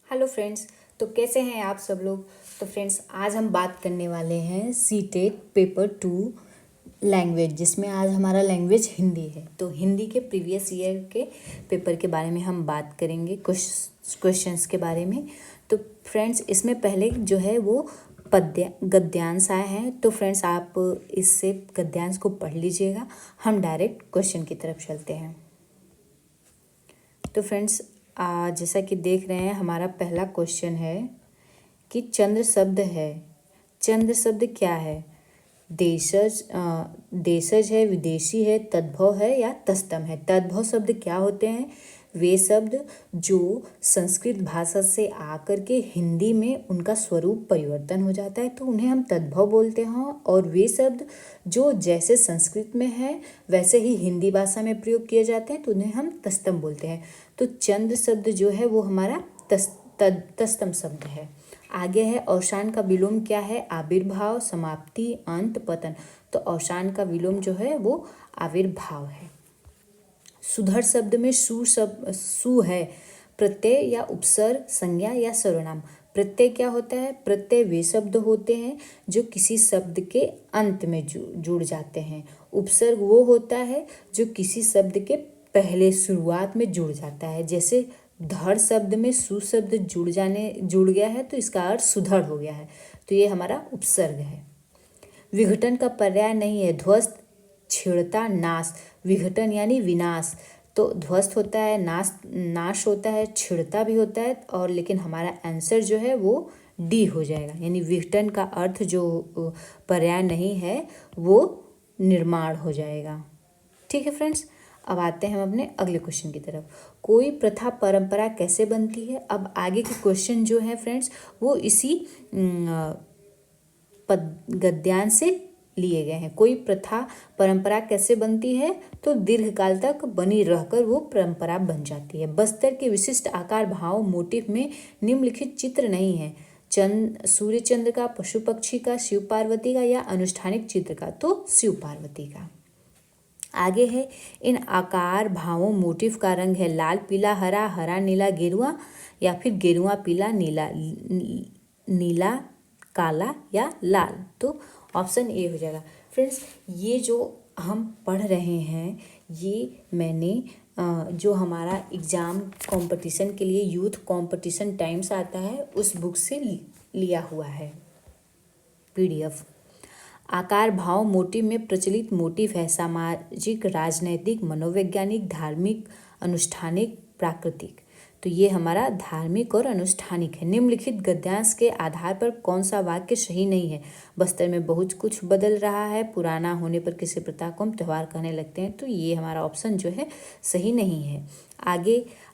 Hello friends. तो कैसे हैं आप सब लोग। तो फ्रेंड्स आज हम बात करने वाले हैं सीटेट पेपर 2 लैंग्वेज, जिसमें आज हमारा लैंग्वेज हिंदी है। तो हिंदी के प्रीवियस ईयर के पेपर के बारे में हम बात करेंगे, कुछ क्वेश्चंस के बारे में। तो फ्रेंड्स इसमें पहले जो है वो गद्यांश आए हैं। तो फ्रेंड्स आप इससे गद्यांश को पढ़ लीजिएगा। हम डायरेक्ट क्वेश्चन की तरफ चलते हैं। तो फ्रेंड्स जैसा कि देख रहे हैं, हमारा पहला क्वेश्चन है कि चंद्र शब्द है। चंद्र शब्द क्या है? देशज देशज है, विदेशी है, तद्भव है या तस्तम है। तद्भव शब्द क्या होते हैं? वे शब्द जो संस्कृत भाषा से आकर के हिंदी में उनका स्वरूप परिवर्तन हो जाता है, तो उन्हें हम तद्भव बोलते हैं। और वे शब्द जो जैसे संस्कृत में है वैसे ही हिंदी भाषा में प्रयोग किए जाते हैं, तो उन्हें हम तस्तम बोलते हैं। तो चंद्र शब्द जो है वो हमारा तस्तम शब्द है। आगे है अवसान का विलोम क्या है? आविर्भाव, समाप्ति, अंत, पतन। तो अवसान का विलोम जो है वो आविर्भाव है। सुधर शब्द में सु है प्रत्यय या उपसर्ग, संज्ञा या सर्वनाम। प्रत्यय क्या होता है? प्रत्यय वे शब्द होते हैं जो किसी शब्द के अंत में जुड़ जाते हैं। उपसर्ग वो होता है जो किसी शब्द के पहले शुरुआत में जुड़ जाता है। जैसे धड़ शब्द में सु शब्द जुड़ गया है तो इसका अर्थ सुधड़ हो गया है, तो ये हमारा उपसर्ग है। विघटन का पर्याय नहीं है ध्वस्त, छेड़ता, नाश। विघटन यानी विनाश। तो ध्वस्त होता है, नाश होता है, छिड़ता भी होता है, और लेकिन हमारा आंसर जो है वो डी हो जाएगा। यानी विघटन का अर्थ जो पर्याय नहीं है वो निर्माण हो जाएगा। ठीक है फ्रेंड्स, अब आते हैं हम अपने अगले क्वेश्चन की तरफ। कोई प्रथा परंपरा कैसे बनती है? अब आगे के क्वेश्चन जो है फ्रेंड्स वो इसी गद्यांश से लिए गए हैं। कोई प्रथा परंपरा कैसे बनती है? तो दीर्घकाल तक बनी रहकर वो परंपरा बन जाती है। बस्तर के विशिष्ट आकार, भाव, मोटिफ में निम्नलिखित चित्र नहीं है। सूर्य चंद्र का, पशु पक्षी का, शिव पार्वती का या अनुष्ठानिक चित्र का। तो शिव पार्वती का। आगे है इन आकार, भावों, मोटिफ का रंग है लाल, पीला, हरा, हरा, नीला, गेरुआ या फिर गेरुआ, पीला, नीला, नीला, काला या लाल। तो ऑप्शन ए हो जाएगा। फ्रेंड्स ये जो हम पढ़ रहे हैं ये मैंने जो हमारा एग्ज़ाम कंपटीशन के लिए यूथ कंपटीशन टाइम्स आता है उस बुक से लिया हुआ है PDF। आकार, भाव, मोटिव में प्रचलित मोटिव है सामाजिक, राजनैतिक, मनोवैज्ञानिक, धार्मिक, अनुष्ठानिक, प्राकृतिक। तो ये हमारा धार्मिक और अनुष्ठानिक है। निम्नलिखित गद्यांश के आधार पर कौन सा वाक्य सही नहीं है? बस्तर में बहुत कुछ बदल रहा है, पुराना होने पर किसी प्रथा को हम त्यौहार कहने लगते हैं। तो ये हमारा ऑप्शन जो है सही नहीं है।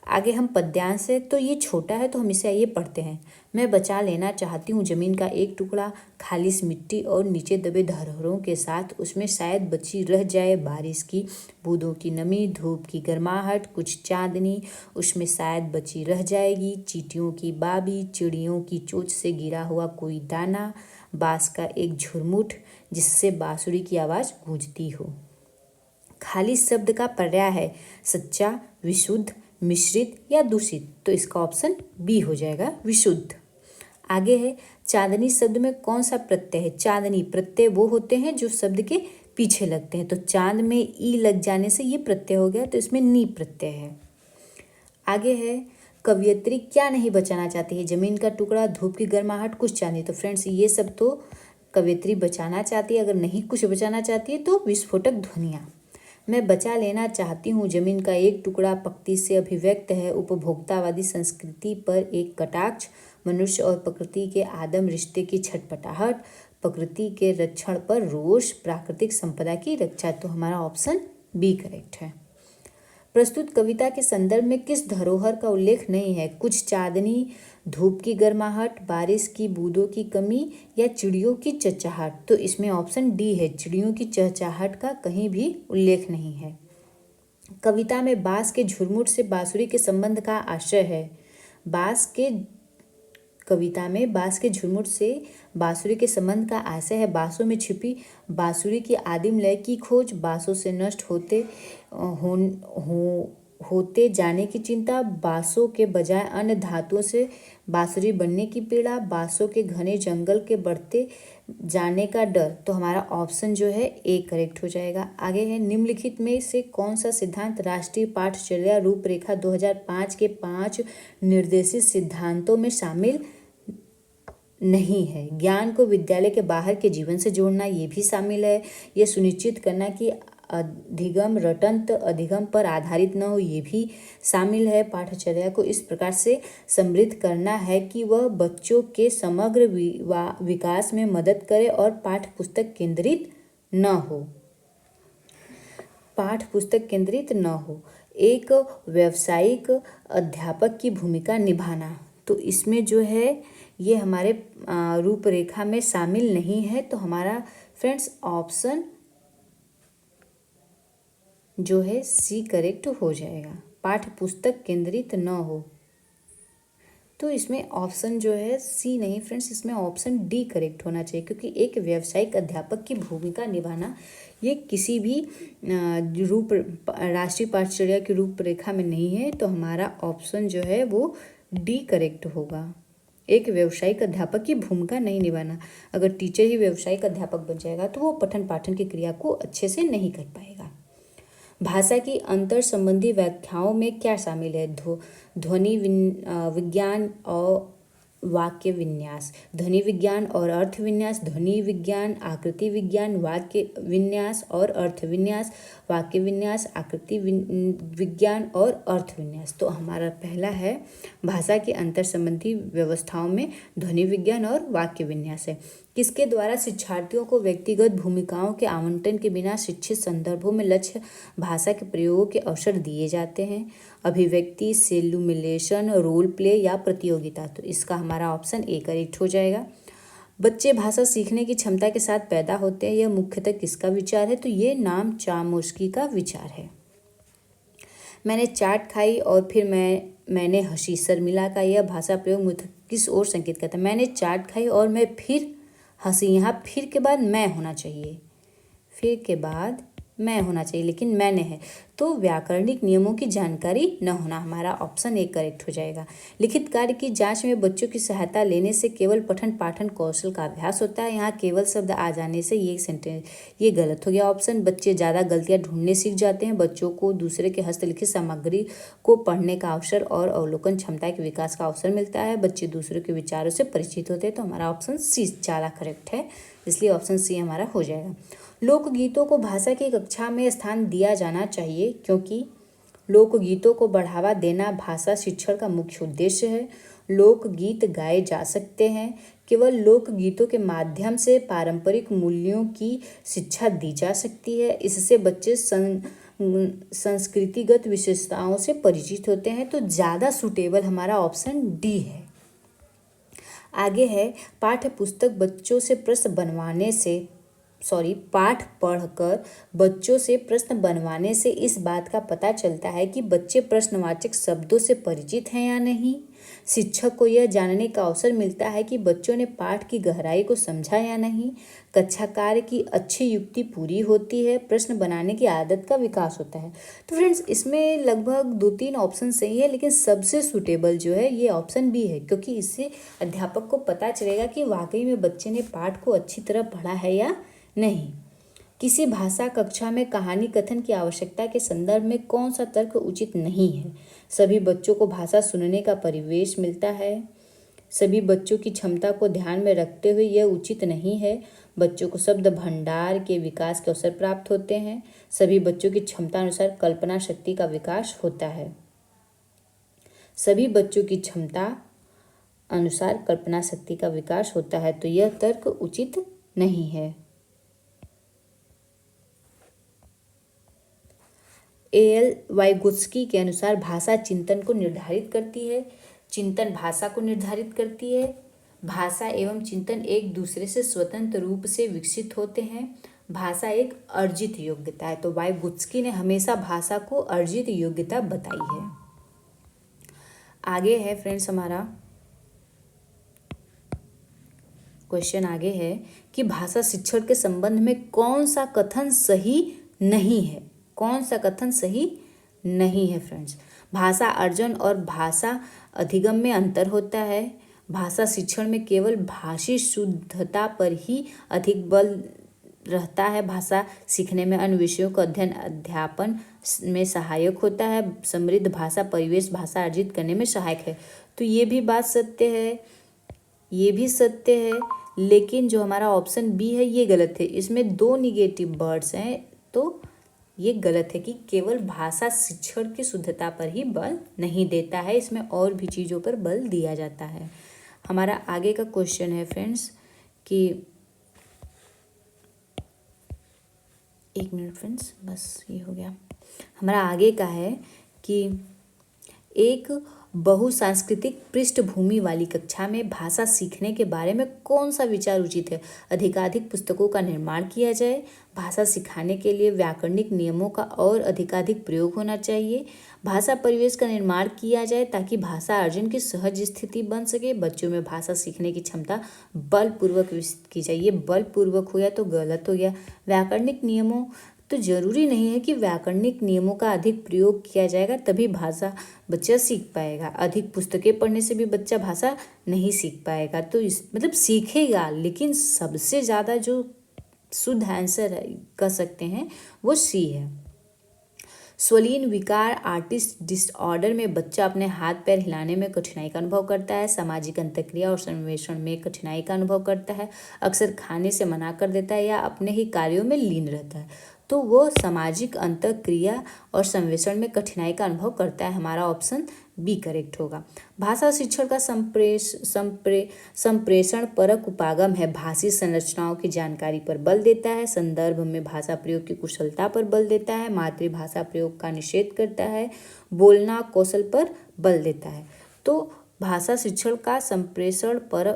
आगे हम पद्यांश है, तो ये छोटा है तो हम इसे आइए पढ़ते हैं। मैं बचा लेना चाहती हूँ जमीन का एक टुकड़ा, खालिश मिट्टी और नीचे दबे धरोहरों के साथ, उसमें शायद बची रह जाए बारिश की बूंदों की नमी, धूप की गर्माहट, कुछ चांदनी, उसमें शायद बची रह जाएगी चींटियों की बाबी, चिड़ियों की चोंच से गिरा हुआ कोई दाना, बांस का एक झुरमुट जिससे बांसुरी की आवाज़ गूंजती हो। खालिश शब्द का पर्याय है सच्चा, विशुद्ध, मिश्रित या दूषित। तो इसका ऑप्शन बी हो जाएगा, विशुद्ध। आगे है चांदनी शब्द में कौन सा प्रत्यय है? चांदनी प्रत्यय वो होते हैं जो शब्द के पीछे लगते हैं। तो चांद में ई लग जाने से ये प्रत्यय हो गया, तो इसमें नी प्रत्यय है। आगे है कवियत्री क्या नहीं बचाना चाहती है? जमीन का टुकड़ा, धूप की गर्माहट, कुछ चांदी। तो फ्रेंड्स ये सब तो कवियत्री बचाना चाहती है। अगर नहीं कुछ बचाना चाहती है तो विस्फोटक ध्वनियाँ। मैं बचा लेना चाहती हूँ जमीन का एक टुकड़ा पंक्ति से अभिव्यक्त है उपभोक्तावादी संस्कृति पर एक कटाक्ष, मनुष्य और प्रकृति के आदम रिश्ते की छटपटाहट, प्रकृति के रक्षण पर रोष, प्राकृतिक संपदा की रक्षा। तो हमारा ऑप्शन बी करेक्ट है। प्रस्तुत कविता के संदर्भ में किस धरोहर का उल्लेख नहीं है? कुछ चांदनी, धूप की गर्माहट, बारिश की बूंदों की कमी या चिड़ियों की चहचहाट। तो इसमें ऑप्शन डी है, चिड़ियों की चहचहाट का कहीं भी उल्लेख नहीं है। कविता में बांस के झुरमुट से बांसुरी के संबंध का आशय है। कविता में बांस के झुरमुट से बांसुरी के संबंध का आशय है बांसों में छिपी बांसुरी की आदिम लय की खोज, बांसों से नष्ट होते होते जाने की चिंता, बांसों के बजाय अन्य धातुओं से बांसुरी बनने की पीड़ा, बांसों के घने जंगल के बढ़ते जाने का डर। तो हमारा ऑप्शन जो है ए करेक्ट हो जाएगा। आगे है, निम्नलिखित में से कौन सा सिद्धांत राष्ट्रीय पाठचर्या रूपरेखा 2005 के 5 निर्देशित सिद्धांतों में शामिल नहीं है? ज्ञान को विद्यालय के बाहर के जीवन से जोड़ना, ये भी शामिल है। यह सुनिश्चित करना कि अधिगम रटंत अधिगम पर आधारित न हो, ये भी शामिल है। पाठचर्या को इस प्रकार से समृद्ध करना है कि वह बच्चों के समग्र विकास में मदद करे और पाठ्य पुस्तक केंद्रित न हो। पाठ्य पुस्तक केंद्रित न हो। एक व्यावसायिक अध्यापक की भूमिका निभाना, तो इसमें जो है ये हमारे रूपरेखा में शामिल नहीं है। तो हमारा फ्रेंड्स ऑप्शन जो है सी करेक्ट हो जाएगा। पाठ्य पुस्तक केंद्रित न हो, तो इसमें ऑप्शन जो है सी नहीं फ्रेंड्स, इसमें ऑप्शन डी करेक्ट होना चाहिए, क्योंकि एक व्यावसायिक अध्यापक की भूमिका निभाना ये किसी भी राष्ट्रीय पाठचर्या की रूपरेखा में नहीं है। तो हमारा ऑप्शन जो है वो डी करेक्ट होगा। एक व्यावसायिक अध्यापक की भूमिका नहीं निभाना, अगर टीचर ही व्यावसायिक अध्यापक बन जाएगा तो वो पठन पाठन की क्रिया को अच्छे से नहीं कर पाएगा। भाषा की अंतर संबंधी व्याख्याओं में क्या शामिल है? ध्वनि विज्ञान और वाक्य विन्यास, ध्वनि विज्ञान और अर्थ विन्यास, ध्वनि विज्ञान आकृति विज्ञान, वाक्य विन्यास और अर्थ विन्यास, वाक्य विन्यास आकृति विज्ञान और अर्थ विन्यास। तो हमारा पहला है भाषा के अंतर संबंधी व्यवस्थाओं में ध्वनि विज्ञान और वाक्य विन्यास है। किसके द्वारा शिक्षार्थियों को व्यक्तिगत भूमिकाओं के आवंटन के बिना शिक्षित संदर्भों में लक्ष्य भाषा के प्रयोगों के अवसर दिए जाते हैं? अभिव्यक्ति, सिमुलेशन, रोल प्ले या प्रतियोगिता। तो इसका हमारा ऑप्शन ए करेक्ट हो जाएगा। बच्चे भाषा सीखने की क्षमता के साथ पैदा होते हैं, यह मुख्यतः किसका विचार है? तो ये नाम चामोस्की का विचार है। मैंने चाट खाई और फिर मैंने हंसी, शर्मिला का यह भाषा प्रयोग मुझे किस ओर संकेत करता है? मैंने चाट खाई और मैं फिर हंसी, यहाँ फिर के बाद मैं होना चाहिए, फिर के बाद मैं होना चाहिए, लेकिन मैंने है, तो व्याकरणिक नियमों की जानकारी न होना। हमारा ऑप्शन ए करेक्ट हो जाएगा। लिखित कार्य की जांच में बच्चों की सहायता लेने से केवल पठन पाठन कौशल का अभ्यास होता है, यहाँ केवल शब्द आ जाने से ये सेंटेंस ये गलत हो गया ऑप्शन। बच्चे ज़्यादा गलतियाँ ढूंढने सीख जाते हैं। बच्चों को दूसरे के हस्तलिखित सामग्री को पढ़ने का अवसर और अवलोकन क्षमता के विकास का अवसर मिलता है। बच्चे दूसरों के विचारों से परिचित होते हैं। तो हमारा ऑप्शन सी ज़्यादा करेक्ट है, इसलिए ऑप्शन सी हमारा हो जाएगा। लोकगीतों को भाषा की कक्षा में स्थान दिया जाना चाहिए, क्योंकि लोकगीतों को बढ़ावा देना भाषा शिक्षण का मुख्य उद्देश्य है। लोकगीत गाए जा सकते हैं। केवल लोकगीतों के माध्यम से पारंपरिक मूल्यों की शिक्षा दी जा सकती है। इससे बच्चे संस्कृतिगत विशेषताओं से परिचित होते हैं। तो ज़्यादा सूटेबल हमारा ऑप्शन डी है। आगे है, पाठ्य पुस्तक बच्चों से प्रश्न बनवाने से पाठ पढ़कर बच्चों से प्रश्न बनवाने से इस बात का पता चलता है कि बच्चे प्रश्नवाचक शब्दों से परिचित हैं या नहीं। शिक्षक को यह जानने का अवसर मिलता है कि बच्चों ने पाठ की गहराई को समझा या नहीं। कक्षा कार्य की अच्छी युक्ति पूरी होती है। प्रश्न बनाने की आदत का विकास होता है। तो फ्रेंड्स, इसमें लगभग 2-3 ऑप्शन सही है, लेकिन सबसे सूटेबल जो है ये ऑप्शन बी है, क्योंकि इससे अध्यापक को पता चलेगा कि वाकई में बच्चे ने पाठ को अच्छी तरह पढ़ा है या नहीं। किसी भाषा कक्षा में कहानी कथन की आवश्यकता के संदर्भ में कौन सा तर्क उचित नहीं है? सभी बच्चों को भाषा सुनने का परिवेश मिलता है। सभी बच्चों की क्षमता को ध्यान में रखते हुए यह उचित नहीं है। बच्चों को शब्द भंडार के विकास के अवसर प्राप्त होते हैं। सभी बच्चों की क्षमता अनुसार कल्पना शक्ति का विकास होता है। सभी बच्चों की क्षमता अनुसार कल्पना शक्ति का विकास होता है, तो यह तर्क उचित नहीं है। A.L. वाइगोत्स्की के अनुसार भाषा चिंतन को निर्धारित करती है। चिंतन भाषा को निर्धारित करती है। भाषा एवं चिंतन एक दूसरे से स्वतंत्र रूप से विकसित होते हैं। भाषा एक अर्जित योग्यता है। तो वाइगोत्स्की ने हमेशा भाषा को अर्जित योग्यता बताई है। आगे है फ्रेंड्स, हमारा क्वेश्चन आगे है कि भाषा शिक्षण के संबंध में कौन सा कथन सही नहीं है? कौन सा कथन सही नहीं है फ्रेंड्स। भाषा अर्जन और भाषा अधिगम में अंतर होता है। भाषा शिक्षण में केवल भाषी शुद्धता पर ही अधिक बल रहता है। भाषा सीखने में अन्य विषयों का अध्ययन अध्यापन में सहायक होता है। समृद्ध भाषा परिवेश भाषा अर्जित करने में सहायक है। तो ये भी बात सत्य है, ये भी सत्य है, लेकिन जो हमारा ऑप्शन बी है ये गलत है। इसमें दो निगेटिव वर्ड्स हैं, तो ये गलत है कि केवल भाषा शिक्षण की शुद्धता पर ही बल नहीं देता है, इसमें और भी चीज़ों पर बल दिया जाता है। हमारा आगे का क्वेश्चन है फ्रेंड्स कि एक मिनट फ्रेंड्स, बस ये हो गया। हमारा आगे का है कि एक बहुसांस्कृतिक पृष्ठभूमि वाली कक्षा में भाषा सीखने के बारे में कौन सा विचार उचित है? अधिकाधिक पुस्तकों का निर्माण किया जाए, भाषा सिखाने के लिए व्याकरणिक नियमों का और अधिकाधिक प्रयोग होना चाहिए, भाषा परिवेश का निर्माण किया जाए ताकि भाषा अर्जन की सहज स्थिति बन सके, बच्चों में भाषा सीखने की क्षमता बलपूर्वक विकसित की जाए। ये बलपूर्वक हो गया तो गलत हो गया। व्याकरणिक नियमों, तो जरूरी नहीं है कि व्याकरणिक नियमों का अधिक प्रयोग किया जाएगा तभी भाषा बच्चा सीख पाएगा। अधिक पुस्तकें पढ़ने से भी बच्चा भाषा नहीं सीख पाएगा। तो इस मतलब सीखेगा, लेकिन सबसे ज़्यादा जो शुद्ध आंसर है कह सकते हैं वो सी है। स्वलीन विकार आर्टिस्ट डिसऑर्डर में बच्चा अपने हाथ पैर हिलाने में कठिनाई का अनुभव करता है, सामाजिक अंतःक्रिया और संवेषण में कठिनाई का अनुभव करता है, अक्सर खाने से मना कर देता है या अपने ही कार्यों में लीन रहता है। तो वो सामाजिक अंतःक्रिया और संवेषण में कठिनाई का अनुभव करता है। हमारा ऑप्शन बी करेक्ट होगा। भाषा शिक्षण का संप्रेषण परक उपागम है। भाषी संरचनाओं की जानकारी पर बल देता है, संदर्भ में भाषा प्रयोग की कुशलता पर बल देता है, मातृभाषा प्रयोग का निषेध करता है, बोलना कौशल पर बल देता है। तो भाषा शिक्षण का संप्रेषण पर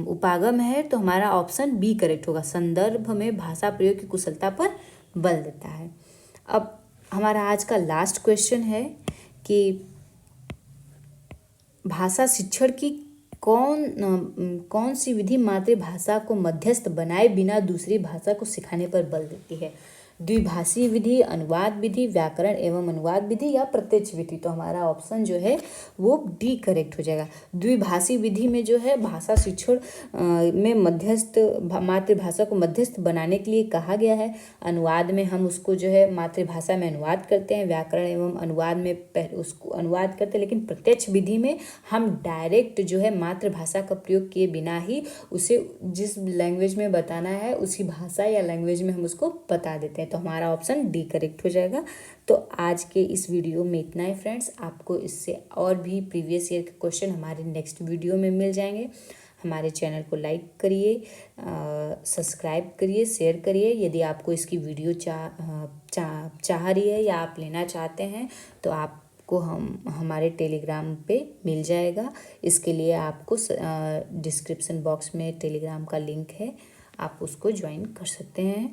उपागम है, तो हमारा ऑप्शन बी करेक्ट होगा। संदर्भ में भाषा प्रयोग की कुशलता पर बल देता है। अब हमारा आज का लास्ट क्वेश्चन है कि भाषा शिक्षण की कौन सी विधि मातृभाषा को मध्यस्थ बनाए बिना दूसरी भाषा को सिखाने पर बल देती है? द्विभाषी विधि, अनुवाद विधि, व्याकरण एवं अनुवाद विधि या प्रत्यक्ष विधि? तो हमारा ऑप्शन जो है वो डी करेक्ट हो जाएगा। द्विभाषी विधि में जो है भाषा शिक्षण में मध्यस्थ मातृभाषा को मध्यस्थ बनाने के लिए कहा गया है। अनुवाद में हम उसको जो है मातृभाषा में अनुवाद करते हैं, व्याकरण एवं अनुवाद में उसको अनुवाद करते हैं, लेकिन प्रत्यक्ष विधि में हम डायरेक्ट जो है मातृभाषा का प्रयोग किए बिना ही उसे जिस लैंग्वेज में बताना है उसी भाषा या लैंग्वेज में हम उसको बता देते हैं। तो हमारा ऑप्शन डी करेक्ट हो जाएगा। तो आज के इस वीडियो में इतना ही फ्रेंड्स। आपको इससे और भी प्रीवियस ईयर के क्वेश्चन हमारे नेक्स्ट वीडियो में मिल जाएंगे। हमारे चैनल को लाइक करिए, सब्सक्राइब करिए, शेयर करिए। यदि आपको इसकी वीडियो चाह रही है या आप लेना चाहते हैं तो आपको हमारे टेलीग्राम पे मिल जाएगा। इसके लिए आपको डिस्क्रिप्शन बॉक्स में टेलीग्राम का लिंक है, आप उसको ज्वाइन कर सकते हैं।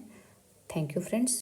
Thank you friends.